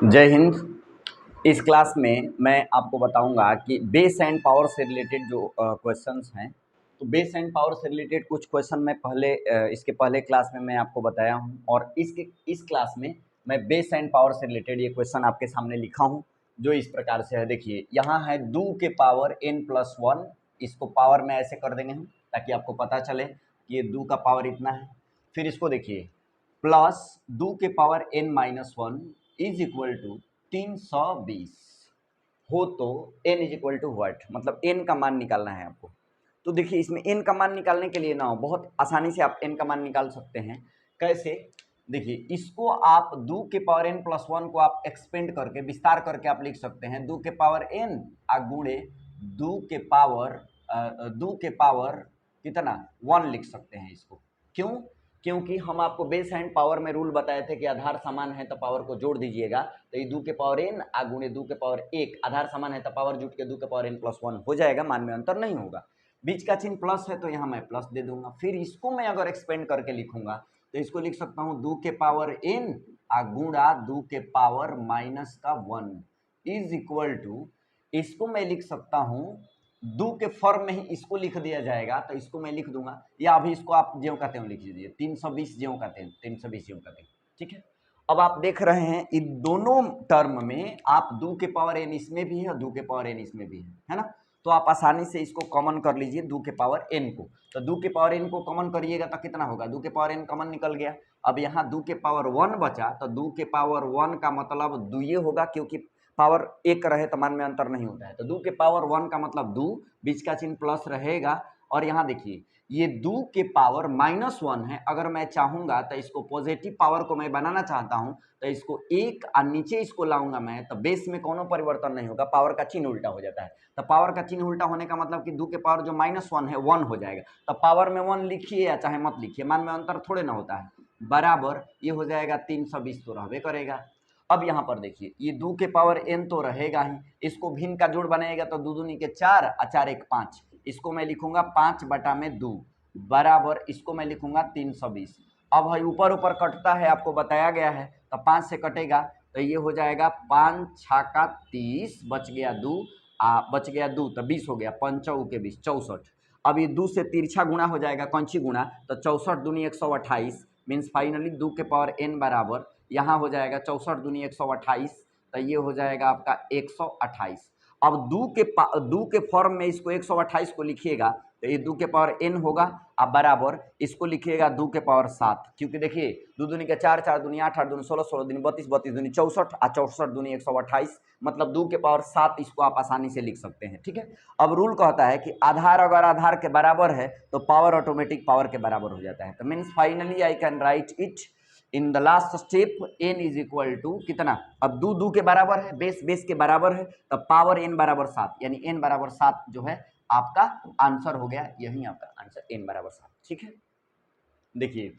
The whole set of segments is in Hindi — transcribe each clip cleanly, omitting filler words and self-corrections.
जय हिंद। इस क्लास में मैं आपको बताऊंगा कि बेस एंड पावर से रिलेटेड जो क्वेश्चंस हैं, तो बेस एंड पावर से रिलेटेड कुछ क्वेश्चन मैं पहले इसके पहले क्लास में मैं आपको बताया हूं और इस क्लास में मैं बेस एंड पावर से रिलेटेड ये क्वेश्चन आपके सामने लिखा हूं जो इस प्रकार से है। देखिए यहाँ है 2 के पावर n+1, इसको पावर में ऐसे कर देंगे हम ताकि आपको पता चले कि ये 2 का पावर इतना है। फिर इसको देखिए प्लस 2 के power n-1 is equal to 320 हो तो n is equal to what, मतलब n का मान निकालना है आपको। तो देखिए इसमें n का मान निकालने के लिए ना बहुत आसानी से आप n का मान निकाल सकते हैं। कैसे? देखिए इसको आप 2 के पावर n+1 को आप एक्सपेंड करके विस्तार करके आप लिख सकते हैं 2 के पावर n गुणे 2 के पावर 2 के पावर कितना 1 लिख सकते हैं इसको। क्यों? क्योंकि हम आपको बेस एंड पावर में रूल बताए थे कि आधार समान है तो पावर को जोड़ दीजिएगा, तो ये 2 के पावर n गुणे 2 के पावर 1, आधार समान है तो पावर जुट के 2 के पावर n+1 हो जाएगा, मान में अंतर नहीं होगा। बीच का चिन्ह प्लस है तो यहाँ मैं प्लस दे दूंगा। फिर इसको मैं अगर एक्सपेंड करके लिखूंगा तो इसको लिख सकता हूँ 2 के पावर n गुणा 2 के पावर -1 इज इक्वल टू, इसको मैं लिख सकता हूँ 2 के फॉर्म में ही इसको लिख दिया जाएगा, तो इसको मैं लिख दूंगा या अभी इसको आप ज्यों का त्यों लिख लीजिए 320 ज्यों का त्यों 320 ज्यों का त्यों। ठीक है, अब आप देख रहे हैं इन दोनों टर्म में आप 2 के पावर n इसमें भी है और 2 के पावर n इसमें भी है ना, तो आप आसानी से इसको कॉमन कर लीजिए 2 के पावर n को। तो 2 के पावर n को कॉमन करिएगा तो कितना होगा, 2 के पावर n कॉमन निकल गया। अब यहाँ 2 के पावर 1 बचा, तो 2 के पावर 1 का मतलब 2 ये होगा, क्योंकि पावर एक रहे तो मान में अंतर नहीं होता है। तो 2 के पावर 1 का मतलब 2, बीच का चिन्ह प्लस रहेगा। और यहाँ देखिए ये 2 के पावर -1 है, अगर मैं चाहूंगा तो इसको पॉजिटिव पावर को मैं बनाना चाहता हूं तो इसको एक और नीचे इसको लाऊंगा मैं, तो बेस में कोनो परिवर्तन नहीं होगा, पावर का चिन्ह उल्टा हो जाता है। तो पावर का चिन्ह उल्टा होने का मतलब कि 2 के पावर जो -1 है 1 हो जाएगा। तो पावर में 1 लिखिए या चाहे मत लिखिए, मान में अंतर थोड़े ना होता है, बराबर ये हो जाएगा 320 तो रहबे करेगा। अब यहाँ पर देखिए ये 2 के पावर n तो रहेगा ही, इसको भिन्न का जोड़ बनाएगा तो 2 दूनी के 4 और 4 एक 5, इसको मैं लिखूंगा 5/2 बराबर इसको मैं लिखूंगा 320। अब भाई ऊपर ऊपर कटता है, आपको बताया गया है, तो 5 से कटेगा तो ये हो जाएगा 5 छाका 30, बच गया 2 बच गया 2 तो 20 हो गया, 5 के 20 64। अब ये 2 से तिरछा गुणा हो जाएगा, कौनची गुणा, तो 64 दूनी 128 मीन्स फाइनली 2 के पावर n बराबर यहाँ हो जाएगा 64 दूनी 128, तो ये हो जाएगा आपका 128। अब 2 के फॉर्म में इसको 128 को लिखिएगा तो ये 2 के पावर n होगा, अब बराबर इसको लिखिएगा 2 के पावर 7, क्योंकि देखिए 2 दूनी के 4, 4 दूनी 8, 8 दूनी 16, 16 दूनी 32, 32 दूनी 64 और 64 दूनी 128, मतलब 2 के पावर 7, इसको आप आसानी से लिख सकते हैं। ठीक है, अब रूल कहता है कि आधार अगर आधार के बराबर है तो पावर ऑटोमेटिक पावर के बराबर हो जाता है। तो means finally I can write it in the last step n is equal to कितना, अब 2 के बराबर है, बेस के बराबर है, तो पावर n बराबर 7, यानी n बराबर 7 जो है आपका आंसर हो गया, यही आपका आंसर n बराबर 7। ठीक है, देखिए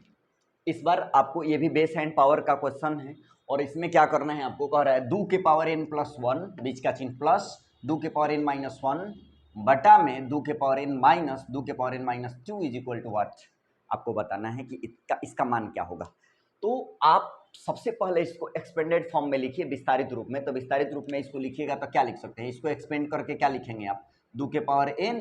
इस बार आपको ये भी बेस एंड पावर का क्वेश्चन है और इसमें क्या करना है, आपको कह रहा है 2 के पावर n+1, बीच का चिन्ह प्लस 2 के पावर n-1 बटा में 2 के पावर n माइनस 2 के power n-2 is equal to what, आपको बताना है कि इसका मान क्या होगा। तो आप सबसे पहले इसको एक्सपेंडेड फॉर्म में लिखिए, विस्तारित रूप में। तो विस्तारित रूप में इसको लिखिएगा तो क्या लिख सकते हैं, इसको एक्सपेंड करके क्या लिखेंगे आप, 2 के पावर n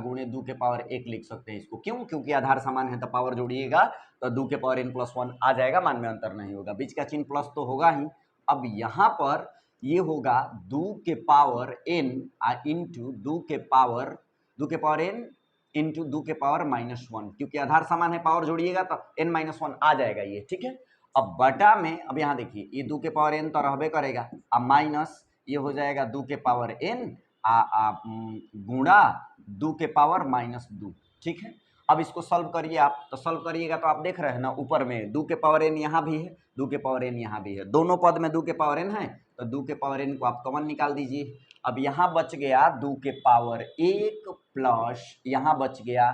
गुणे 2 के पावर 1 लिख सकते हैं इसको। क्यों? क्योंकि आधार समान है तो पावर जोड़िएगा तो 2 के पावर n+1 आ जाएगा, मान में अंतर नहीं होगा, बीच का चिन्ह प्लस तो होगा ही। अब यहाँ पर ये होगा 2 के पावर n इंटू 2 के पावर n इंटू 2 के पावर -1, क्योंकि आधार समान है पावर जोड़िएगा तो n-1 आ जाएगा ये। ठीक है, अब बटा में, अब यहाँ देखिए ये 2 के पावर n तो रहबे करेगा, अब माइनस ये हो जाएगा 2 के पावर n गुणा 2 के पावर -2। ठीक है, अब इसको सॉल्व करिए आप, तो सॉल्व करिएगा तो आप देख रहे हैं ना ऊपर में 2 के पावर n यहाँ भी है, 2 के पावर n यहाँ भी है, दोनों पद में 2 के पावर n है, तो 2 के पावर n को आप कॉमन निकाल दीजिए। अब यहाँ बच गया 2 के पावर 1 प्लस यहाँ बच गया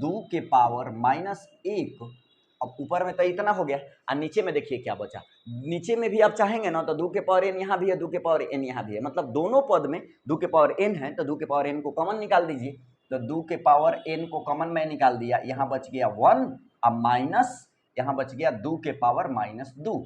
2 के पावर -1। अब ऊपर में तो इतना हो गया और नीचे में देखिए क्या बचा, नीचे में भी आप चाहेंगे ना तो 2 के पावर n यहाँ भी है, 2 के पावर n यहाँ भी है, मतलब दोनों पद में 2 के पावर n है, तो 2 के पावर n को कॉमन निकाल दीजिए। तो 2 के पावर n को कॉमन में निकाल दिया, यहाँ बच गया 1 अब माइनस यहाँ बच गया 2 के पावर -2।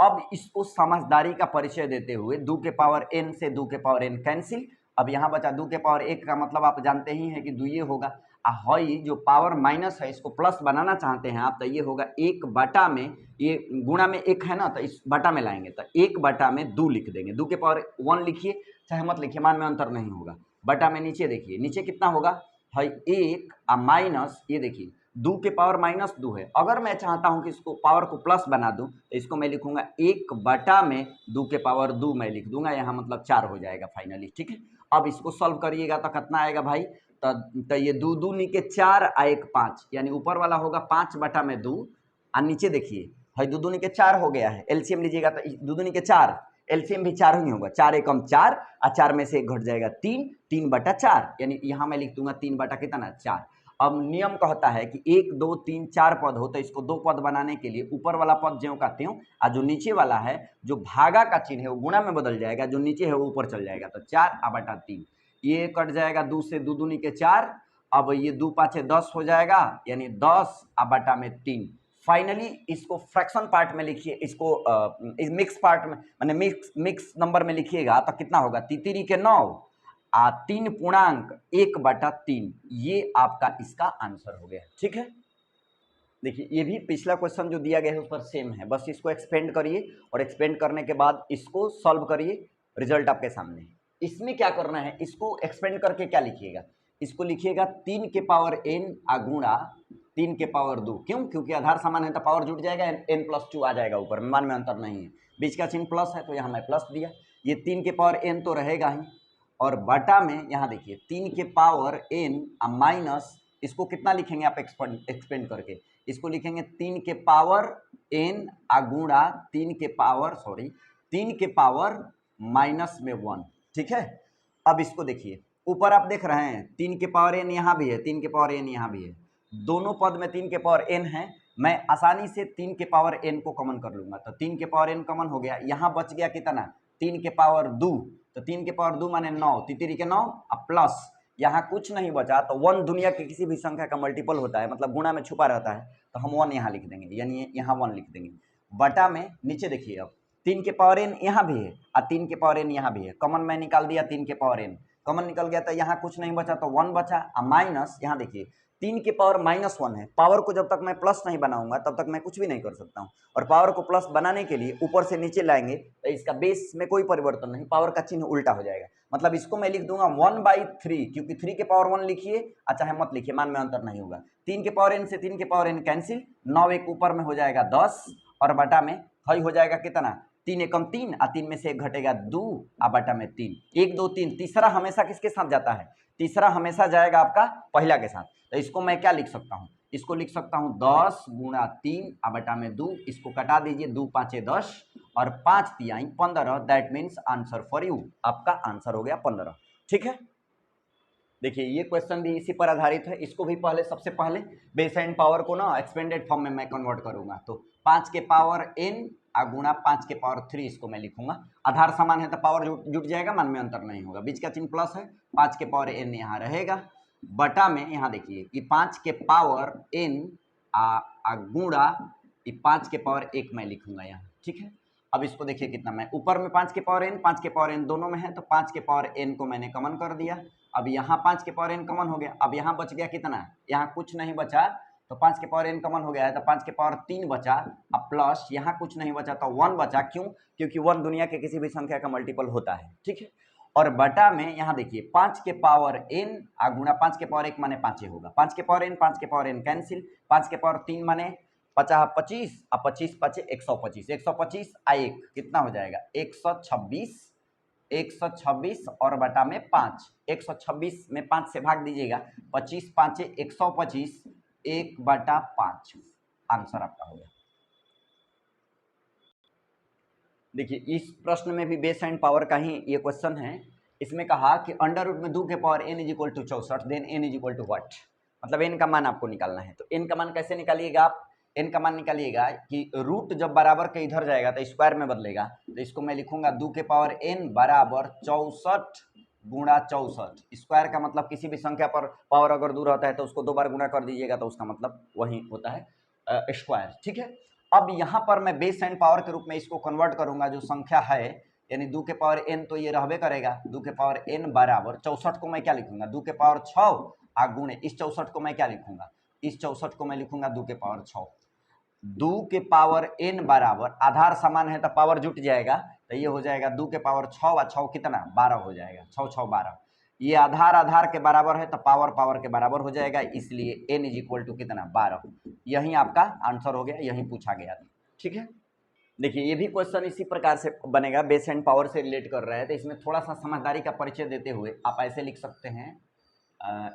अब इसको समझदारी का परिचय देते हुए 2 के पावर n से 2 के पावर n कैंसिल। अब यहाँ बचा 2 के पावर 1 का मतलब आप जानते ही हैं कि 2 ये होगा। हई जो पावर माइनस है इसको प्लस बनाना चाहते हैं आप, तो ये होगा 1 बटा में, ये गुणा में 1 है ना, तो इस बटा में लाएंगे तो 1 बटा में 2 लिख देंगे। 2 के पावर 1 लिखिए चाहे मत लिखिए, मान में अंतर नहीं होगा। बटा में नीचे देखिए, नीचे कितना होगा, है 1 माइनस, ये देखिए 2 के पावर माइनस 2 है। अगर मैं चाहता हूं कि इसको पावर को प्लस बना दूं तो इसको मैं लिखूंगा 1 बटा में 2 के पावर 2 मैं लिख दूंगा, यहाँ मतलब 4 हो जाएगा फाइनली। ठीक है, अब इसको सॉल्व करिएगा तो कितना आएगा भाई, तो ये 2 2 नी के 4 आ 1 5, यानी ऊपर वाला होगा 5 बटा में 2 और नीचे देखिए है 2 2 नी के 4 हो गया है। एलसीएम लीजिएगा तो 2 2 नी के 4, एलसीएम भी 4 ही होगा, 4 एकम 4 और 4 में से 1 घट जाएगा 3, 3 बटा 4, यानी यहाँ मैं लिख दूंगा 3 बटा कितना 4। अब नियम कहता है कि 1 2 3 4 पद हो तो इसको 2 पद बनाने के लिए ऊपर वाला पद ज्यों का त्यों और जो नीचे वाला है जो भागा का चिन्ह है वो गुणा में बदल जाएगा, जो नीचे है वो ऊपर चल जाएगा, तो 4 बटा 3, ये कट जाएगा 2 से 2 दूनी के 4। अब ये 2 पाँचे 10 हो जाएगा, यानी 10 बटा में 3। फाइनली इसको फ्रैक्शन पार्ट में लिखिए, इसको इस मिक्स पार्ट में माने मिक्स नंबर में लिखिएगा तो कितना होगा, तितरी के 9 3 पूर्णांक 1 बटा 3, ये आपका इसका आंसर हो गया। ठीक है, देखिए ये भी पिछला क्वेश्चन जो दिया गया है उस पर सेम है, बस इसको एक्सपेंड करिए और एक्सपेंड करने के बाद इसको सॉल्व करिए, रिजल्ट आपके सामने है। इसमें क्या करना है, इसको एक्सपेंड करके क्या लिखिएगा, इसको लिखिएगा 3 के पावर n गुणा 3 के पावर 2। क्यों, क्योंकि आधार समान है तो पावर जुट जाएगा, n प्लस 2 आ जाएगा ऊपर में, मान में अंतर नहीं है, बीच का चिन्ह प्लस है तो यहाँ मैं प्लस दिया। ये 3 के पावर n तो रहेगा ही, और बटा में यहाँ देखिए 3 के पावर n माइनस, इसको कितना लिखेंगे आप एक्सपेंड करके, इसको लिखेंगे 3 के पावर n गुणा 3 के पावर माइनस में 1। ठीक है, अब इसको देखिए ऊपर आप देख रहे हैं 3 के पावर n यहाँ भी है, 3 के पावर n यहाँ भी है, दोनों पद में 3 के पावर n है, मैं आसानी से 3 के पावर n को कॉमन कर लूंगा, तो 3 के पावर n कॉमन हो गया, यहाँ बच गया कितना 3 के पावर 2, तो 3 के पावर 2 माने 9, तितरी के 9 अब प्लस, यहाँ कुछ नहीं बचा तो 1 दुनिया की किसी भी संख्या का मल्टीपल होता है, मतलब गुणा में छुपा रहता है, तो हम 1 यहाँ लिख देंगे, यानी यहाँ 1 लिख देंगे। बटा में नीचे देखिए अब 3 के पावर n यहाँ भी है और 3 के पावर n यहाँ भी है, कॉमन मैं निकाल दिया, 3 के पावर n कॉमन निकल गया, तो यहाँ कुछ नहीं बचा तो 1 बचा, और माइनस यहाँ देखिए 3 के पावर माइनस 1 है, पावर को जब तक मैं प्लस नहीं बनाऊंगा तब तक मैं कुछ भी नहीं कर सकता हूँ, और पावर को प्लस बनाने के लिए ऊपर से नीचे लाएंगे तो इसका बेस में कोई परिवर्तन नहीं, पावर का चिन्ह उल्टा हो जाएगा, मतलब इसको मैं लिख दूंगा 1/3, क्योंकि 3 के पावर 1 लिखिए अच्छा है मत लिखिए, मान में अंतर नहीं होगा, 3 के पावर n से 3 के पावर n कैंसिल, 9 एक ऊपर में हो जाएगा 10, और बटा में हई हो जाएगा कितना 3 एकम 3 और 3 में से 1 घटेगा 2 और बटा में 3, 1 2 3, तीसरा हमेशा किसके साथ जाता है, तीसरा हमेशा जाएगा आपका पहला के साथ, तो इसको मैं क्या लिख सकता हूँ, इसको लिख सकता हूँ 10 गुणा 3 और बटा में 2, इसको कटा दीजिए, 2 पाँचे 10 और 5 तिहाई 15, that means answer for you, आपका आंसर हो गया 15। ठीक है, देखिए ये क्वेश्चन भी इसी पर आधारित है, इसको भी पहले सबसे पहले बेस एंड पावर को ना एक्सपेंडेड फॉर्म में मैं कन्वर्ट करूंगा, तो 5 के पावर n गुणा 5 के पावर 3 इसको मैं लिखूंगा, आधार समान है तो पावर जुट जाएगा, मान में अंतर नहीं होगा, बीच का चिन्ह प्लस है, 5 के पावर n यहाँ रहेगा, बटा में यहाँ देखिए कि 5 के पावर n गुणा 5 के पावर 1 मैं लिखूंगा यहाँ। ठीक है, अब इसको देखिए कितना, मैं ऊपर में 5 के पावर n दोनों में है, तो 5 के पावर n को मैंने कॉमन कर दिया, अब यहाँ 5 के पावर n कॉमन हो गया, अब यहाँ बच गया कितना, यहाँ कुछ नहीं बचा, तो 5 के पावर n कॉमन हो गया है, तो 5 के पावर 3 बचा, अब प्लस यहाँ कुछ नहीं बचा तो 1 बचा, क्यों, क्योंकि 1 दुनिया के किसी भी संख्या का मल्टीपल होता है। ठीक है, और बटा में यहाँ देखिए 5 के पावर n गुणा 5 के पावर 1 माने 5 होगा, 5 के पावर n कैंसिल, 5 के पावर 3 माने 25 और 25 5 125, 125 आ 1 कितना हो जाएगा 126 और बटा में 5, 126 में 5 से भाग दीजिएगा, 25 5 125, 1 बटा 5, आंसर आपका हो गया। देखिए इस प्रश्न में भी बेस एंड पावर का ही ये क्वेश्चन है, इसमें कहा कि अंडर रूट में 2 के power n is equal to 64, then n is equal to what, मतलब n का मान आपको निकालना है, तो n का मान कैसे निकालिएगा आप, n का मान निकालिएगा कि रूट जब बराबर के इधर जाएगा तो स्क्वायर में बदलेगा, तो इसको मैं लिखूंगा 2 के पावर n बराबर 64 गुणा 64, स्क्वायर का मतलब किसी भी संख्या पर पावर अगर दूर होता है तो उसको 2 बार गुणा कर दीजिएगा तो उसका मतलब वही होता है स्क्वायर। ठीक है, अब यहाँ पर मैं बेस एंड पावर के रूप में इसको कन्वर्ट करूंगा, जो संख्या है यानी 2 के पावर n तो ये रहबे करेगा, 2 के पावर n बराबर 64 को मैं क्या लिखूंगा 2 के पावर 6 गुणे इस 64 को मैं क्या लिखूंगा, इस 64 को मैं लिखूंगा 2 के पावर 6। 2 के पावर n बराबर आधार समान है तो पावर जुट जाएगा, तो ये हो जाएगा 2 के पावर 6 व 6 कितना 12 हो जाएगा, 6 6 12। ये आधार आधार के बराबर है तो पावर पावर के बराबर हो जाएगा, इसलिए n इज इक्वल टू कितना 12। यही आपका आंसर हो गया, यही पूछा गया था। ठीक है, देखिए ये भी क्वेश्चन इसी प्रकार से बनेगा, बेस एंड पावर से रिलेट कर रहा है, तो इसमें थोड़ा सा समझदारी का परिचय देते हुए आप ऐसे लिख सकते हैं,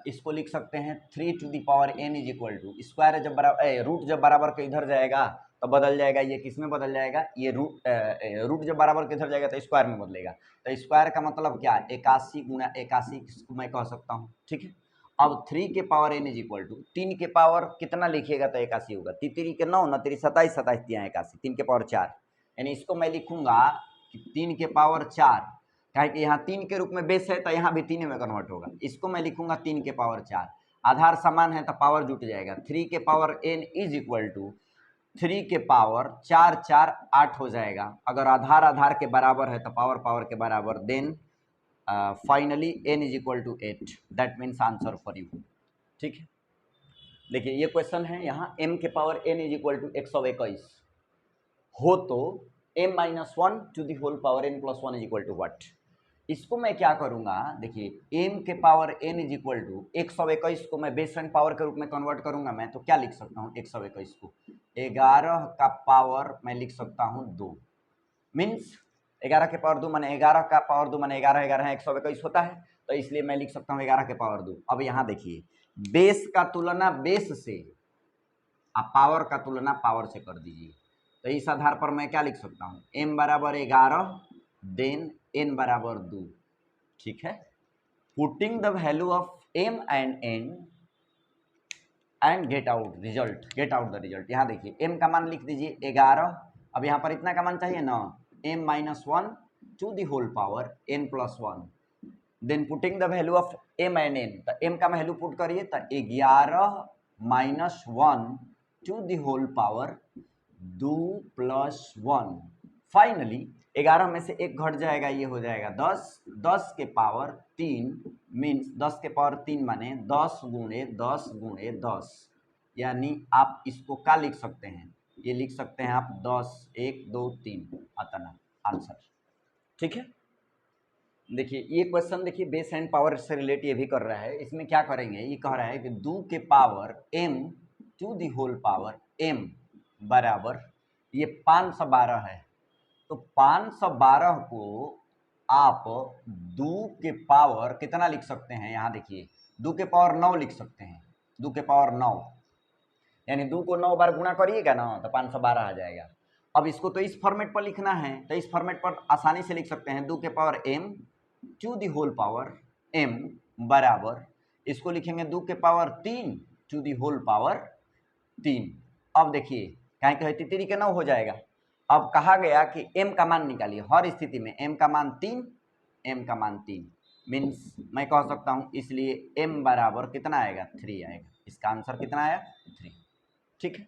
इसको लिख सकते हैं 3 to the power n is equal to square जब बराबर रूट जब बराबर के इधर जाएगा तो बदल जाएगा, ये किस में बदल जाएगा, ये रूट जब बराबर के इधर जाएगा तो स्क्वायर में बदलेगा, तो स्क्वायर का मतलब क्या 81 गुना 81 को मैं कह सकता हूँ। ठीक है, अब 3 के power n is equal to 3 के पावर कितना लिखिएगा तो 81 होगा, 3 के 9 ना 3 27 27 3 81, 3 के पावर 4, यानी इसको मैं लिखूंगा कि 3 के पावर 4, काहे कि यहाँ 3 के रूप में बेस है तो यहाँ भी 3 में कन्वर्ट होगा, इसको मैं लिखूंगा 3 के पावर 4, आधार समान है तो पावर जुट जाएगा, 3 के power n is equal to 3 के पावर 4 4 8 हो जाएगा, अगर आधार आधार के बराबर है तो पावर पावर के बराबर, then finally n is equal to 8, that means answer for you. ठीक है, देखिए ये क्वेश्चन है, यहाँ m के power n is equal to 121 हो तो m minus 1 to the whole power n plus 1 is equal to what. इसको मैं क्या करूंगा, देखिए m के power n is equal to 121 को मैं बेस एंड पावर के रूप में कन्वर्ट करूंगा मैं, तो क्या लिख सकता हूँ 121 को 11 का पावर मैं लिख सकता हूँ 2, मीन्स 11 के पावर 2 माने 11 का पावर 2 माने 11 11 121 होता है, तो इसलिए मैं लिख सकता हूँ 11 के पावर 2। अब यहाँ देखिए बेस का तुलना बेस से, आप पावर का तुलना पावर से कर दीजिए, तो इस आधार पर मैं क्या लिख सकता हूँ m बराबर 11 देन n बराबर 2। ठीक है, putting the value of m and n and get out the result. यहाँ देखिए m का मान लिख दीजिए 11, अब यहाँ पर इतना का मान चाहिए ना m minus 1 to the whole power n plus 1, then putting the value of m and n, तो m का वैल्यू पुट करिए तो 11 minus 1 to the whole power 2 plus 1, finally 11 में से एक घट जाएगा, ये हो जाएगा 10, 10 के पावर 3 मीन्स 10 के पावर 3 माने 10 गुणे 10 गुणे 10, यानी आप इसको क्या लिख सकते हैं, ये लिख सकते हैं आप 10 1 2 3 अतना आंसर। ठीक है, देखिए ये क्वेश्चन देखिए बेस एंड पावर से रिलेट ये भी कर रहा है, इसमें क्या करेंगे, ये कह रहा है कि 2 के power m to the whole power m बराबर ये 512 है, तो 512 को आप 2 के पावर कितना लिख सकते हैं, यहाँ देखिए 2 के पावर 9 लिख सकते हैं, 2 के पावर 9, यानी 2 को 9 बार गुणा करिएगा ना तो 512 आ जाएगा। अब इसको तो इस फॉर्मेट पर लिखना है, तो इस फॉर्मेट पर आसानी से लिख सकते हैं 2 के power m to the whole power m बराबर, इसको लिखेंगे 2 के power 3 to the whole power 3। अब देखिए कहीं कहीं तितरी के 9 हो जाएगा, अब कहा गया कि m का मान निकालिए, हर स्थिति में m का मान 3, m का मान 3 मीन्स मैं कह सकता हूँ, इसलिए m बराबर कितना आएगा 3 आएगा, इसका आंसर कितना आया 3। ठीक है।